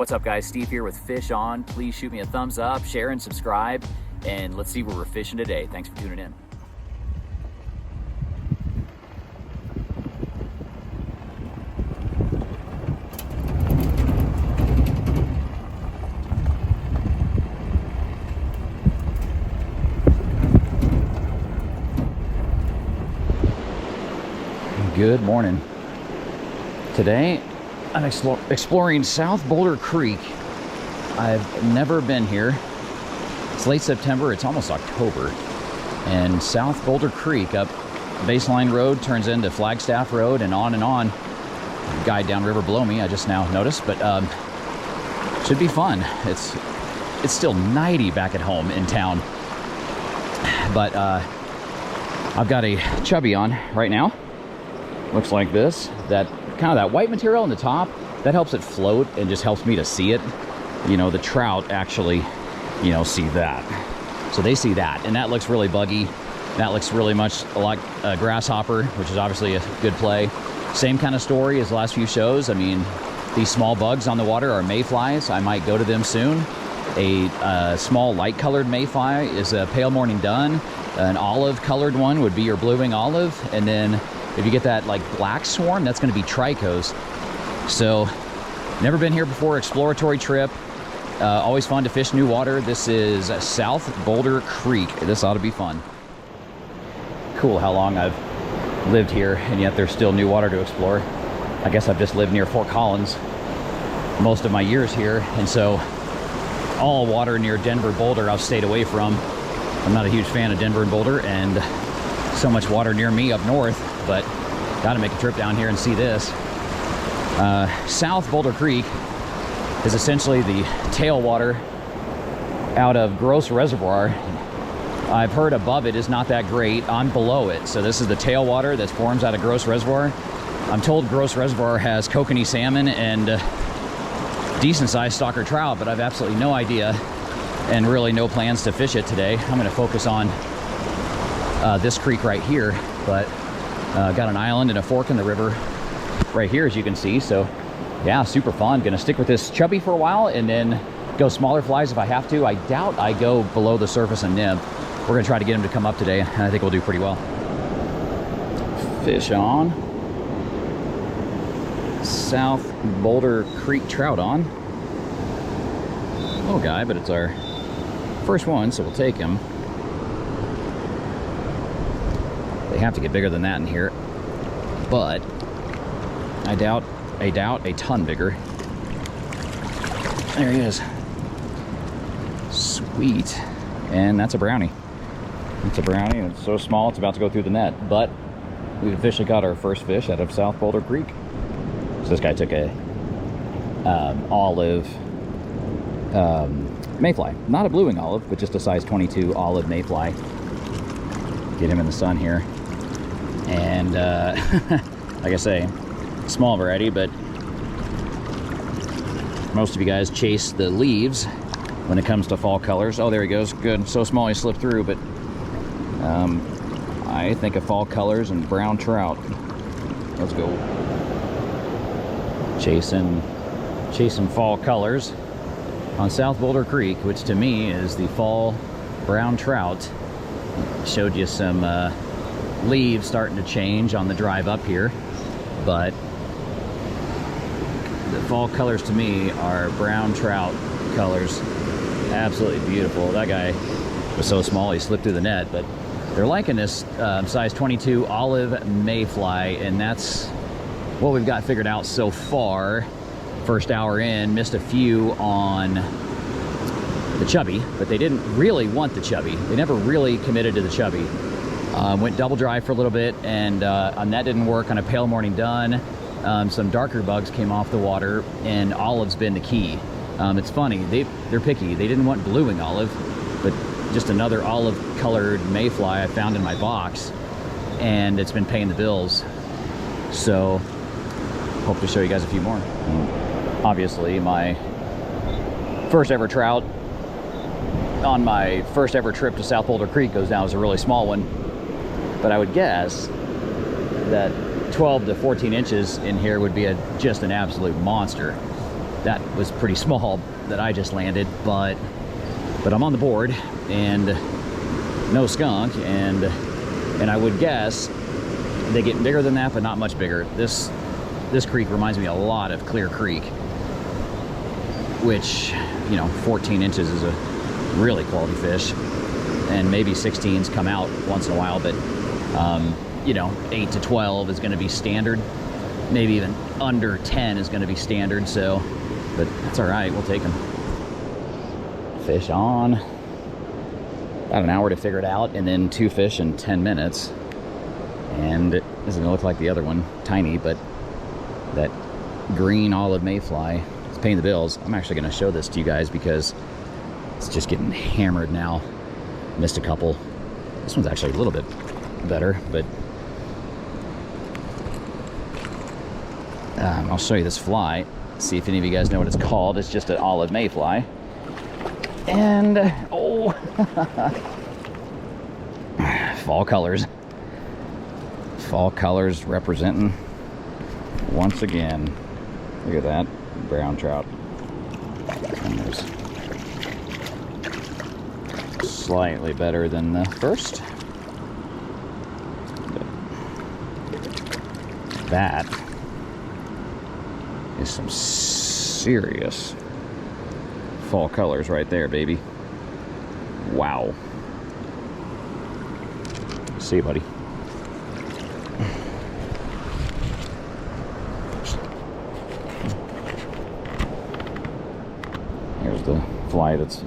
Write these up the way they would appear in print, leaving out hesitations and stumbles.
What's up guys, Steve here with Fish On. Please shoot me a thumbs up, share and subscribe, and let's see where we're fishing today. Thanks for tuning in. Good morning. Today I'm exploring South Boulder Creek. I've never been here. It's late September, it's almost October. And South Boulder Creek up Baseline Road turns into Flagstaff Road and on and on. Guy downriver below me, I just now noticed, but should be fun. It's still 90 back at home in town. But I've got a chubby on right now. Looks like this. That kind of that white material on the top, that helps it float and just helps me to see it. You know, the trout actually, you know, see that. So they see that, and that looks really buggy. That looks really much like a grasshopper, which is obviously a good play. Same kind of story as the last few shows. I mean, these small bugs on the water are mayflies. I might go to them soon. A small light colored mayfly is a pale morning dun. An olive colored one would be your blue-wing olive, and then if you get that like black swarm, that's going to be tricos. So, never been here before, exploratory trip. Always fun to fish new water. This is South Boulder Creek. This ought to be fun. Cool how long I've lived here, and yet there's still new water to explore. I guess I've just lived near Fort Collins most of my years here, and so all water near Denver, Boulder, I've stayed away from. I'm not a huge fan of Denver and Boulder, and so much water near me up north, but got to make a trip down here and see this. South Boulder Creek is essentially the tailwater out of Gross Reservoir. I've heard above it is not that great. I'm below it, so this is the tailwater that forms out of Gross Reservoir. I'm told Gross Reservoir has kokanee salmon and decent-sized stalker trout, but I've absolutely no idea and really no plans to fish it today. I'm going to focus on this creek right here, but got an island and a fork in the river right here, as you can see. So yeah, super fun. Gonna stick with this chubby for a while and then go smaller flies if I have to. I doubt I go below the surface and nymph. We're gonna try to get him to come up today, and I think we'll do pretty well. Fish on. South Boulder Creek trout on. Little guy, but it's our first one, so we'll take him. They have to get bigger than that in here, but I doubt a ton bigger. There he is. Sweet. And that's a brownie. It's a brownie, and it's so small it's about to go through the net, but we've officially got our first fish out of South Boulder Creek. So this guy took a olive mayfly. Not a blue-wing olive, but just a size 22 olive mayfly. Get him in the sun here. And like I say, small variety, but most of you guys chase the leaves when it comes to fall colors. Oh, there he goes. Good. So small he slipped through, but I think of fall colors and brown trout. Let's go. Chasing fall colors on South Boulder Creek, which to me is the fall brown trout. Showed you some leaves starting to change on the drive up here, but the fall colors to me are brown trout colors. Absolutely beautiful. That guy was so small he slipped through the net, but they're liking this size 22 olive mayfly, and that's what we've got figured out so far. First hour in, missed a few on the chubby, but they didn't really want the chubby. They never really committed to the chubby. Went double dry for a little bit, and on that didn't work. On a pale morning dun, some darker bugs came off the water, and olive's been the key. It's funny, they're picky. They didn't want blue-wing olive, but just another olive colored mayfly I found in my box, and it's been paying the bills. So hope to show you guys a few more. Obviously my first ever trout on my first ever trip to South Boulder Creek goes down as a really small one, but I would guess that 12 to 14 inches in here would be just an absolute monster. that was pretty small that I just landed, but I'm on the board, and no skunk, and I would guess they get bigger than that, but not much bigger. This creek reminds me a lot of Clear Creek, which, you know, 14 inches is a really quality fish, and maybe 16s come out once in a while, but you know, 8 to 12 is going to be standard. Maybe even under 10 is going to be standard, so, but that's all right, we'll take them. Fish on. About an hour to figure it out, and then 2 fish in 10 minutes. And it doesn't look like the other one, tiny, but that green olive mayfly is paying the bills. I'm actually going to show this to you guys because it's just getting hammered now. Missed a couple. This one's actually a little bit better, but I'll show you this fly, see if any of you guys know what it's called. It's just an olive mayfly. And, oh, fall colors. Fall colors representing once again. Look at that, brown trout. And there's slightly better than the first. But that is some serious fall colors right there, baby. Wow. See you, buddy. Here's the fly that's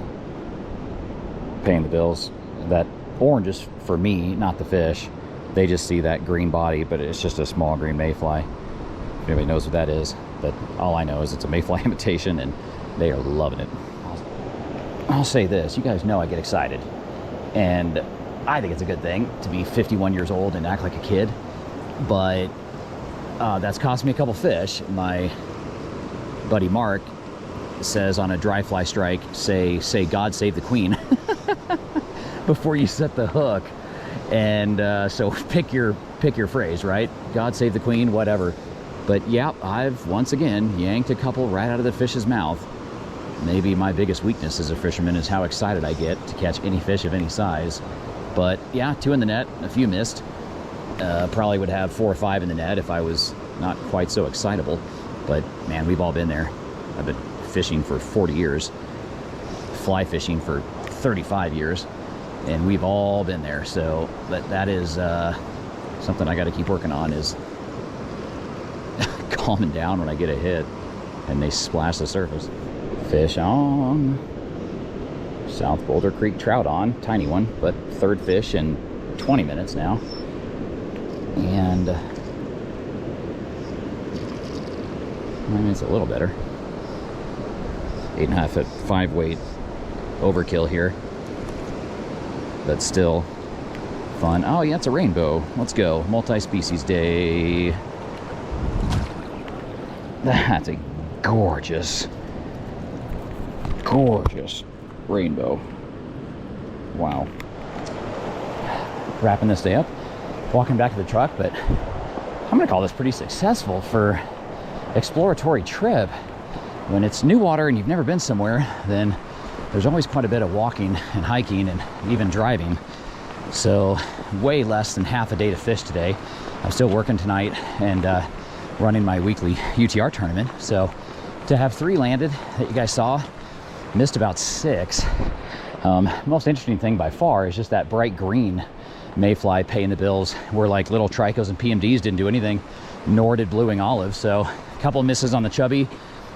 paying the bills. That orange is for me, not the fish. They just see that green body, but it's just a small green mayfly. If anybody knows what that is, but all I know is it's a mayfly imitation, and they are loving it. I'll say this, you guys know I get excited, and I think it's a good thing to be 51 years old and act like a kid, but that's cost me a couple fish. My buddy Mark says on a dry fly strike, say God save the queen before you set the hook. And so pick your phrase, right? God save the queen, whatever. But yeah, I've once again yanked a couple right out of the fish's mouth. Maybe my biggest weakness as a fisherman is how excited I get to catch any fish of any size. But yeah, 2 in the net, a few missed. Probably would have 4 or 5 in the net if I was not quite so excitable. But man, we've all been there. I've been fishing for 40 years, fly fishing for 35 years, and we've all been there. So that is something I got to keep working on, is calming down when I get a hit and they splash the surface. Fish on. South Boulder Creek trout on, tiny one, but 3rd fish in 20 minutes now. And I mean, it's a little better. 8.5 foot 5 weight overkill here, but still fun. Oh yeah, it's a rainbow. Let's go. Multi-species day. That's a gorgeous rainbow. Wow. Wrapping this day up, walking back to the truck, but I'm gonna call this pretty successful for exploratory trip. When it's new water and you've never been somewhere, then there's always quite a bit of walking and hiking and even driving. So way less than half a day to fish today. I'm still working tonight and running my weekly UTR tournament. So to have 3 landed that you guys saw, missed about 6. Most interesting thing by far is just that bright green mayfly paying the bills, where like little tricos and PMDs didn't do anything, nor did blueing olive. So a couple of misses on the chubby,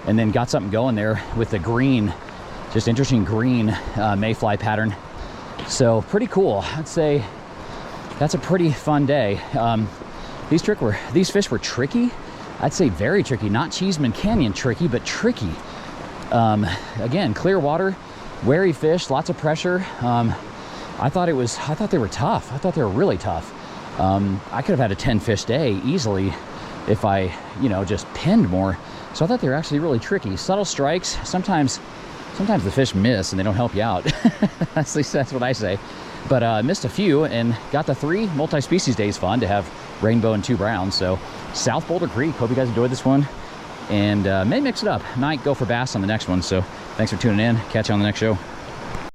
and then got something going there with the green, just interesting green mayfly pattern. So pretty cool. I'd say that's a pretty fun day. These fish were tricky. I'd say very tricky, not Cheeseman Canyon tricky, but tricky. Again, clear water, wary fish, lots of pressure. I thought they were tough. I thought they were really tough. I could have had a 10 fish day easily if I, just pinned more. So I thought they were actually really tricky. Subtle strikes. Sometimes the fish miss and they don't help you out. At least that's what I say. But missed a few and got the 3. Multi-species day is fun to have rainbow and 2 browns. So South Boulder Creek. Hope you guys enjoyed this one. and may mix it up. Might go for bass on the next one. So thanks for tuning in. Catch you on the next show.